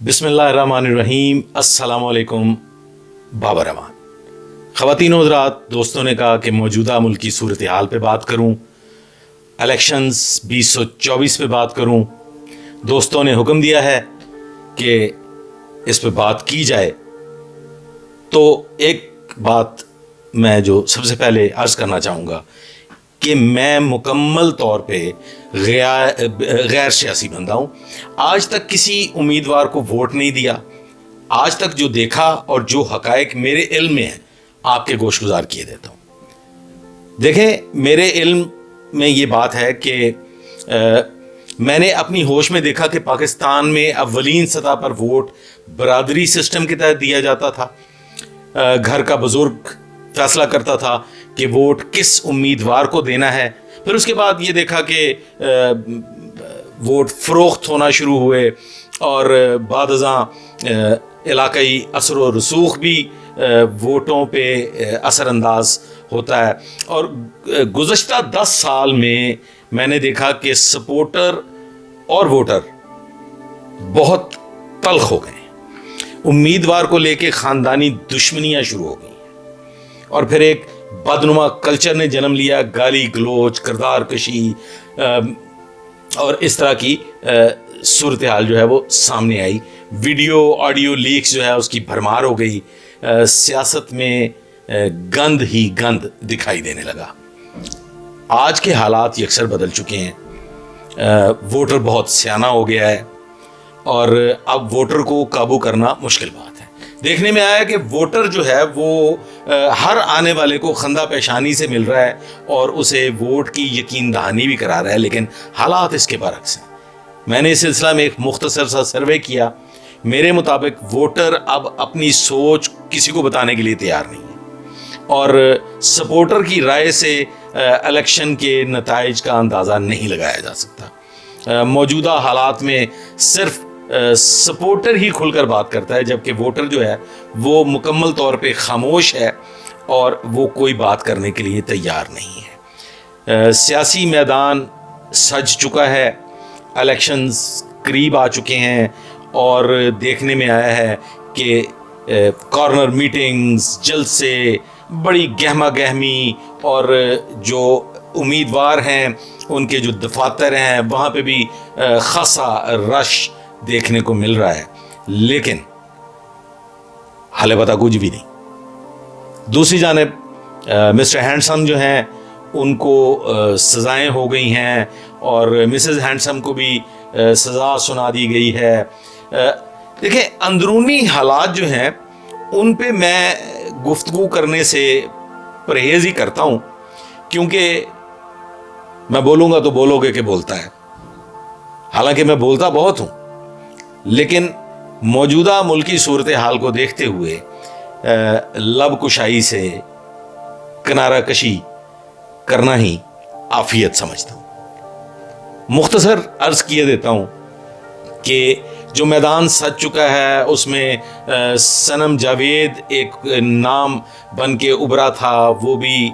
बिस्मिल्लाहिर्रहमानिर्रहीम। अस्सलाम वालेकुम। बाबर रहमान। ख़वातीन और हज़रात, दोस्तों ने कहा कि मौजूदा मुल्की सूरत हाल पे बात करूं, इलेक्शंस 2024 पे बात करूं। दोस्तों ने हुक्म दिया है कि इस पे बात की जाए। तो एक बात मैं जो सबसे पहले अर्ज़ करना चाहूँगा कि मैं मुकम्मल तौर पे गैर सियासी बंदा हूँ। आज तक किसी उम्मीदवार को वोट नहीं दिया। आज तक जो देखा और जो हकायक मेरे इल्म में है, आपके गोशगुजार किए देता हूँ। देखें, मेरे इल्म में ये बात है कि मैंने अपनी होश में देखा कि पाकिस्तान में अव्वलीन सतह पर वोट बरादरी सिस्टम के तहत दिया जाता था। घर का बुजुर्ग फैसला करता था कि वोट किस उम्मीदवार को देना है। फिर उसके बाद ये देखा कि वोट फ़रोख्त होना शुरू हुए और बादज़ां इलाकाई असर व रसूख भी वोटों पे असरअंदाज होता है। और गुज़श्ता 10 साल में मैंने देखा कि सपोर्टर और वोटर बहुत तल्ख हो गए। उम्मीदवार को लेके ख़ानदानी दुश्मनियाँ शुरू हो गई और फिर एक बदनुमा कल्चर ने जन्म लिया। गाली गलोच, किरदार कशी और इस तरह की सूरत हाल जो है वो सामने आई। वीडियो ऑडियो लीक्स जो है उसकी भरमार हो गई। सियासत में गंद ही गंद दिखाई देने लगा। आज के हालात यकसर बदल चुके हैं। वोटर बहुत सियाना हो गया है और अब वोटर को काबू करना मुश्किल बात है। देखने में आया कि वोटर जो है वो हर आने वाले को खंदा पेशानी से मिल रहा है और उसे वोट की यकीन दहानी भी करा रहा है, लेकिन हालात इसके बरक्स हैं। मैंने इस सिलसिला में एक मुख्तसर सा सर्वे किया। मेरे मुताबिक वोटर अब अपनी सोच किसी को बताने के लिए तैयार नहीं है और सपोर्टर की राय से इलेक्शन के नताइज का अंदाज़ा नहीं लगाया जा सकता। मौजूदा हालात में सिर्फ सपोर्टर ही खुलकर बात करता है, जबकि वोटर जो है वो मुकम्मल तौर पे खामोश है और वो कोई बात करने के लिए तैयार नहीं है। सियासी मैदान सज चुका है, इलेक्शंस करीब आ चुके हैं और देखने में आया है कि कॉर्नर मीटिंग्स, जलसे, बड़ी गहमा गहमी और जो उम्मीदवार हैं उनके जो दफातर हैं वहाँ पे भी खासा रश देखने को मिल रहा है, लेकिन हाले पता कुछ भी नहीं। दूसरी जानिब मिस्टर हैंडसम जो हैं उनको सज़ाएं हो गई हैं और मिसेस हैंडसम को भी सज़ा सुना दी गई है। देखिए, अंदरूनी हालात जो हैं उन पे मैं गुफ्तगू करने से परहेज़ ही करता हूँ, क्योंकि मैं बोलूँगा तो बोलोगे कि बोलता है। हालांकि मैं बोलता बहुत हूँ, लेकिन मौजूदा मुल्की सूरत हाल को देखते हुए लब कुशाई से किनारा कशी करना ही आफियत समझता हूँ। मुख्तसर अर्ज़ किए देता हूँ कि जो मैदान सज चुका है उसमें सनम जावेद एक नाम बन के उभरा था, वो भी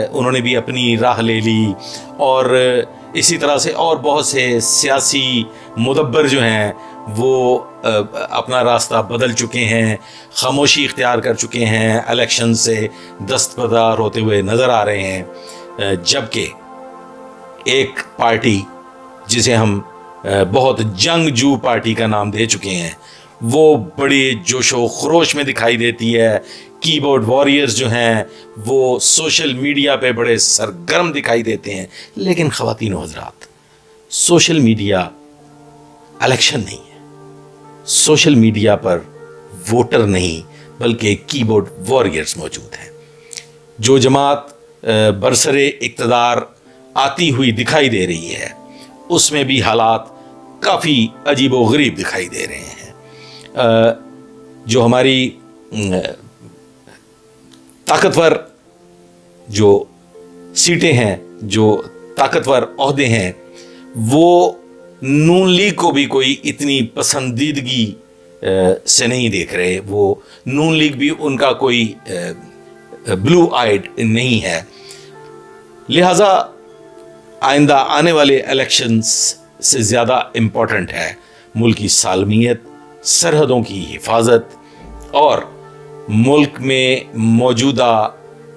उन्होंने भी अपनी राह ले ली और इसी तरह से और बहुत से सियासी मुदब्बर जो हैं वो अपना रास्ता बदल चुके हैं, खामोशी इख्तियार कर चुके हैं, इलेक्शन से दस्तबरदार होते हुए नज़र आ रहे हैं। जबकि एक पार्टी जिसे हम बहुत जंगजू पार्टी का नाम दे चुके हैं वो बड़े जोशो खरोश में दिखाई देती है। कीबोर्ड वॉरियर्स जो हैं वो सोशल मीडिया पे बड़े सरगर्म दिखाई देते हैं, लेकिन ख़वातीन व हज़रात, सोशल मीडिया इलेक्शन नहीं है। सोशल मीडिया पर वोटर नहीं बल्कि कीबोर्ड वॉरियर्स मौजूद हैं। जो जमात बरसरे इक़्तिदार आती हुई दिखाई दे रही है उसमें भी हालात काफ़ी अजीब व गरीब दिखाई दे रहे हैं। जो हमारी ताकतवर जो सीटें हैं, जो ताकतवर ओहदे हैं, वो नून लीग को भी कोई इतनी पसंदीदगी से नहीं देख रहे। वो नून लीग भी उनका कोई ब्लू आइड नहीं है। लिहाजा आइंदा आने वाले इलेक्शंस से ज़्यादा इम्पोर्टेंट है मुल्क की सालमियत, सरहदों की हिफाजत और मुल्क में मौजूदा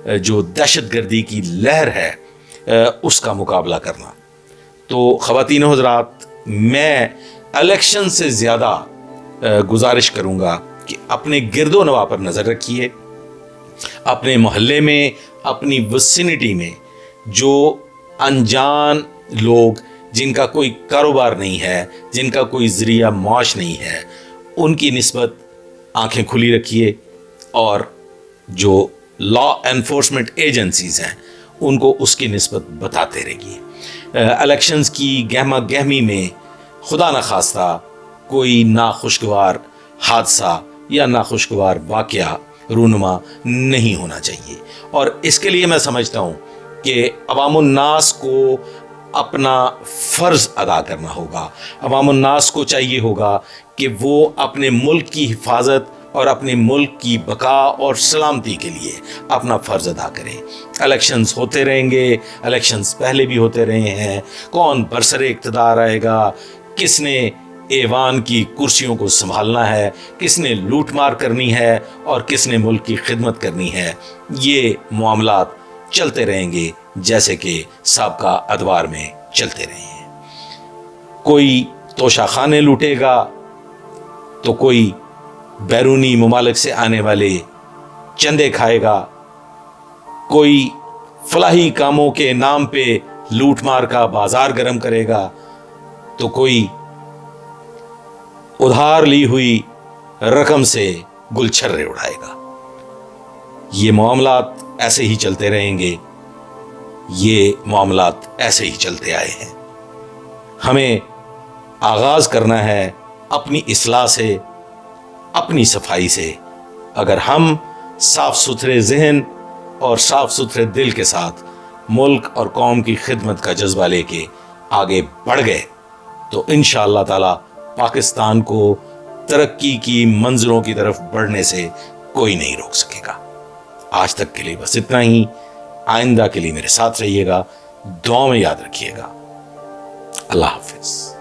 जो दहशतगर्दी की लहर है उसका मुकाबला करना। तो ख़वातीन व हज़रात, मैं इलेक्शन से ज़्यादा गुजारिश करूँगा कि अपने गिरदो नवा पर नज़र रखिए। अपने मोहल्ले में, अपनी विसिनिटी में जो अनजान लोग, जिनका कोई कारोबार नहीं है, जिनका कोई ज़रिया माश नहीं है, उनकी निस्बत आंखें खुली रखिए और जो लॉ एनफोर्समेंट एजेंसीज़ हैं उनको उसकी निस्बत बताते रहिए। इलेक्शंस की गहमा गहमी में खुदा न खास्ता कोई नाखुशगवार हादसा या नाखुशगवार वाक़या रूनुमा नहीं होना चाहिए। और इसके लिए मैं समझता हूँ कि अवामुन्नास को अपना फ़र्ज़ अदा करना होगा। अवामुन्नास को चाहिए होगा कि वो अपने मुल्क की हिफाजत और अपने मुल्क की बका और सलामती के लिए अपना फ़र्ज़ अदा करें। इलेक्शंस होते रहेंगे, इलेक्शंस पहले भी होते रहे हैं। कौन बरसरे इक़्तिदार आएगा, किसने ऐवान की कुर्सियों को संभालना है, किसने लूट मार करनी है और किसने मुल्क की खिदमत करनी है, ये मामलात चलते रहेंगे जैसे कि साबका अदवार में चलते रहे हैं। कोई तोशाखाने लूटेगा तो कोई बैरूनी ममालिक से आने वाले चंदे खाएगा, कोई फलाही कामों के नाम पे लूट मार का बाजार गर्म करेगा, तो कोई उधार ली हुई रकम से गुलछर्रे उड़ाएगा। ये मामलात ऐसे ही चलते रहेंगे, ये मामलात ऐसे ही चलते आए हैं। हमें आगाज करना है अपनी इस्लाह से, अपनी सफाई से। अगर हम साफ सुथरे जहन और साफ सुथरे दिल के साथ मुल्क और कौम की खिदमत का जज्बा लेके आगे बढ़ गए तो इंशाअल्लाह ताला पाकिस्तान को तरक्की की मंजिलों की तरफ बढ़ने से कोई नहीं रोक सकेगा। आज तक के लिए बस इतना ही। आइंदा के लिए मेरे साथ रहिएगा, दुआ में याद रखिएगा। अल्लाह हाफिज।